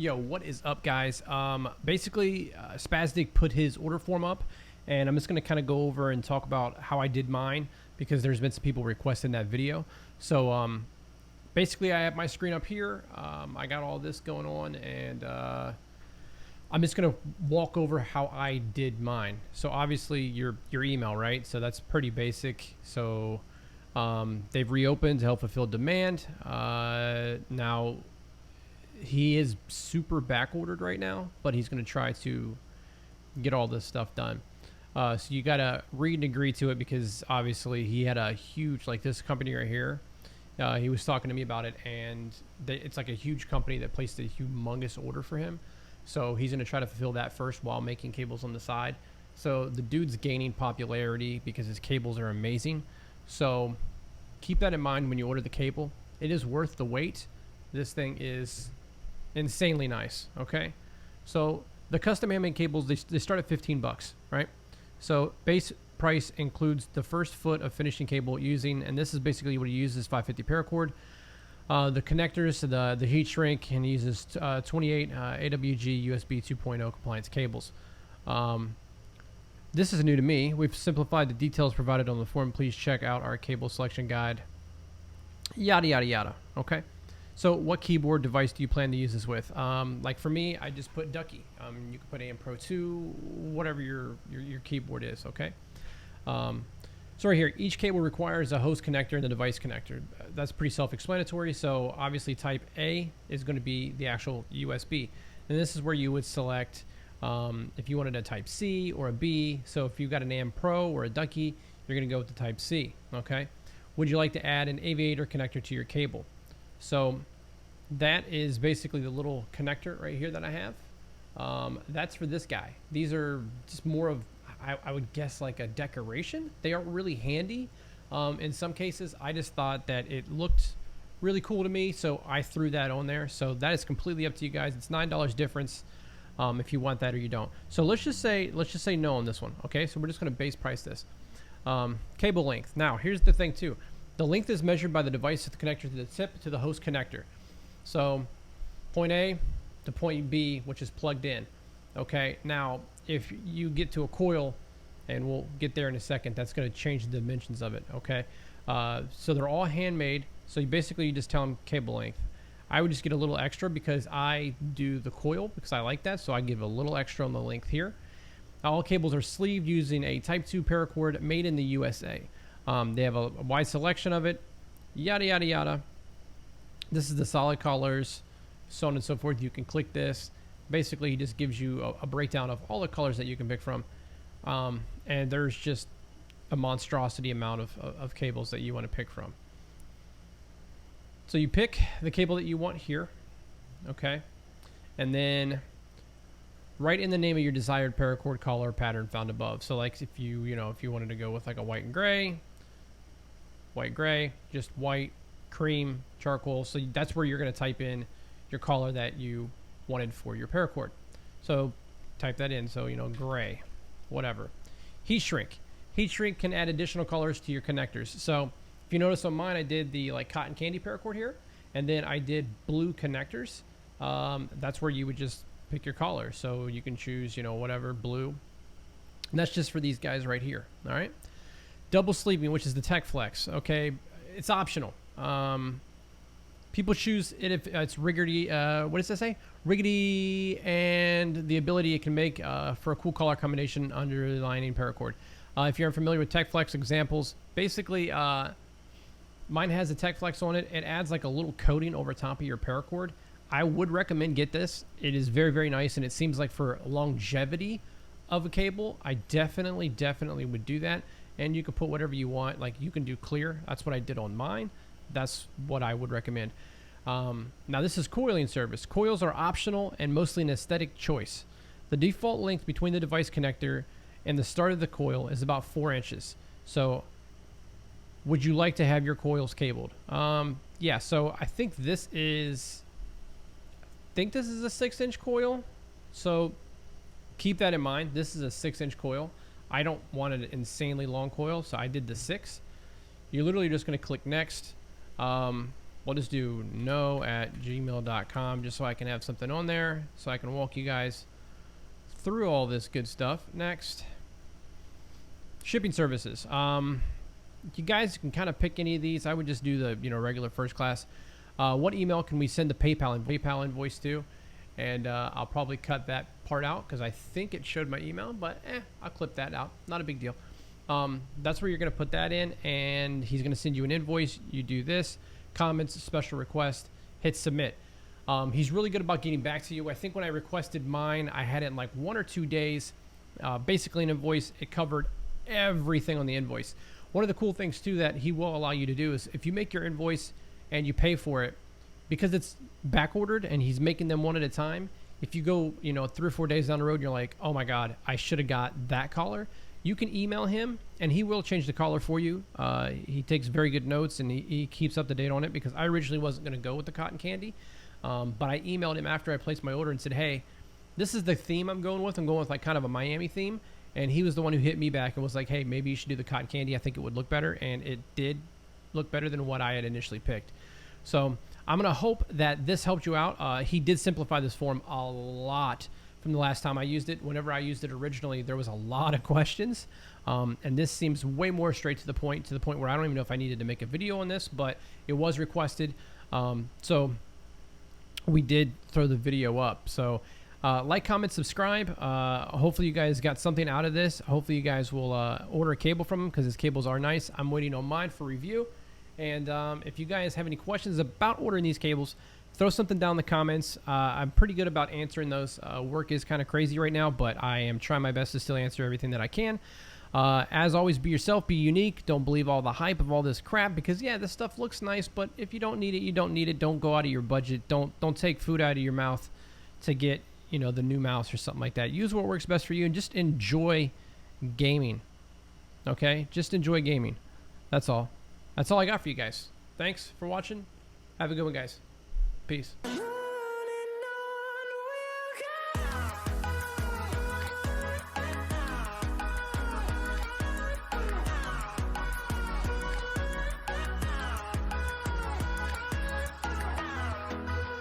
Yo, what is up, guys? Basically, Spaztik put his order form up, and I'm just going to kind of go over and talk about how I did mine because there's been some people requesting that video. So, basically, I have my screen up here. I got all this going on, and I'm just going to walk over how I did mine. So, obviously, your email, right? So, that's pretty basic. So, they've reopened to help fulfill demand. Now, he is super back ordered right now, but he's going to try to get all this stuff done. So you got to read and agree to it because obviously he had a huge, like this company right here. He was talking to me about it, and it's like a huge company that placed a humongous order for him. So he's going to try to fulfill that first while making cables on the side. So the dude's gaining popularity because his cables are amazing. So keep that in mind when you order the cable. It is worth the wait. This thing is insanely nice. Okay, so the custom handmade cables, they start at 15 bucks, right? So base price includes the first foot of finishing cable using, and this is basically what he uses, 550 paracord, the connectors, the heat shrink, and he uses 28 AWG USB 2.0 compliance cables. This is new to me. We've simplified the details provided on the form. Please check out our cable selection guide, yada yada yada. Okay, so what keyboard device do you plan to use this with? Like for me, I just put Ducky. You can put AM Pro 2, whatever your keyboard is, okay? So right here, each cable requires a host connector and the device connector. That's pretty self-explanatory. So obviously type A is going to be the actual USB. And this is where you would select if you wanted a type C or a B. So if you've got an AM Pro or a Ducky, you're going to go with the type C, okay? Would you like to add an aviator connector to your cable? So that is basically the little connector right here that I have. That's for this guy. These are just more of, I would guess, like a decoration. They aren't really handy. In some cases, I just thought that it looked really cool to me, so I threw that on there. So that is completely up to you guys. It's $9 difference if you want that or you don't. So let's just say no on this one. Okay, so we're just going to base price this. Cable length. Now, here's the thing too. The length is measured by the device with the connector to the tip to the host connector. So point A to point B, which is plugged in. Okay, now if you get to a coil, and we'll get there in a second, that's going to change the dimensions of it. Okay, so they're all handmade. So you just tell them cable length. I would just get a little extra because I do the coil because I like that. So I give a little extra on the length here. All cables are sleeved using a Type 2 paracord made in the USA. They have a wide selection of it, yada, yada, yada. This is the solid colors, so on and so forth. You can click this. Basically, he just gives you a breakdown of all the colors that you can pick from. And there's just a monstrosity amount of cables that you want to pick from. So you pick the cable that you want here, okay? And then write in the name of your desired paracord color pattern found above. So like if you wanted to go with like a white and gray, just white, cream, charcoal. So that's where you're going to type in your color that you wanted for your paracord. So type that in. So, gray, whatever. Heat shrink. Heat shrink can add additional colors to your connectors. So if you notice on mine, I did the like cotton candy paracord here, and then I did blue connectors. That's where you would just pick your color. So you can choose, whatever, blue. And that's just for these guys right here. All right. Double sleeving, which is the Tech Flex. Okay. It's optional. People choose it if it's riggedy. What does that say? Riggedy and the ability it can make for a cool color combination underlining paracord. If you're unfamiliar with Tech Flex examples, basically mine has a Tech Flex on it. It adds like a little coating over top of your paracord. I would recommend get this. It is very, very nice, and it seems like for longevity of a cable, I definitely would do that. And you can put whatever you want. Like you can do clear. That's what I did on mine. That's what I would recommend. Now this is coiling service. Coils are optional and mostly an aesthetic choice. The default length between the device connector and the start of the coil is about 4 inches. So would you like to have your coils cabled? Yeah, so I think this is a 6-inch coil. So keep that in mind. This is a 6-inch coil. I don't want an insanely long coil, so I did the 6. You're literally just going to click next. we'll just do no@gmail.com just so I can have something on there so I can walk you guys through all this good stuff. Next, shipping services. You guys can kind of pick any of these. I would just do the regular first class. What email can we send the PayPal invoice to? And I'll probably cut that part out because I think it showed my email, but I'll clip that out. Not a big deal. That's where you're going to put that in, and he's going to send you an invoice. You do this, comments, special request, hit submit. He's really good about getting back to you. I think when I requested mine, I had it in like 1 or 2 days. Basically an invoice. It covered everything on the invoice. One of the cool things too that he will allow you to do is if you make your invoice and you pay for it, because it's back ordered and he's making them one at a time, if you go 3 or 4 days down the road and you're like, oh my god, I should have got that collar, you can email him and he will change the collar for you. He takes very good notes and he keeps up to date on it, because I originally wasn't going to go with the cotton candy, but I emailed him after I placed my order and said, hey, this is the theme I'm going with like kind of a Miami theme. And he was the one who hit me back and was like, hey, maybe you should do the cotton candy. I think it would look better. And it did look better than what I had initially picked. So I'm going to hope that this helped you out. He did simplify this form a lot from the last time I used it. Whenever I used it originally, there was a lot of questions. And this seems way more straight to the point where I don't even know if I needed to make a video on this, but it was requested. So we did throw the video up. So like, comment, subscribe. Hopefully you guys got something out of this. Hopefully you guys will order a cable from him, because his cables are nice. I'm waiting on mine for review. And if you guys have any questions about ordering these cables, throw something down in the comments. I'm pretty good about answering those. Work is kind of crazy right now, but I am trying my best to still answer everything that I can. As always, be yourself, be unique. Don't believe all the hype of all this crap, because yeah, this stuff looks nice, but if you don't need it, you don't need it. Don't go out of your budget. Don't take food out of your mouth to get the new mouse or something like that. Use what works best for you and just enjoy gaming. Okay? Just enjoy gaming. That's all. That's all I got for you guys. Thanks for watching. Have a good one, guys. Peace.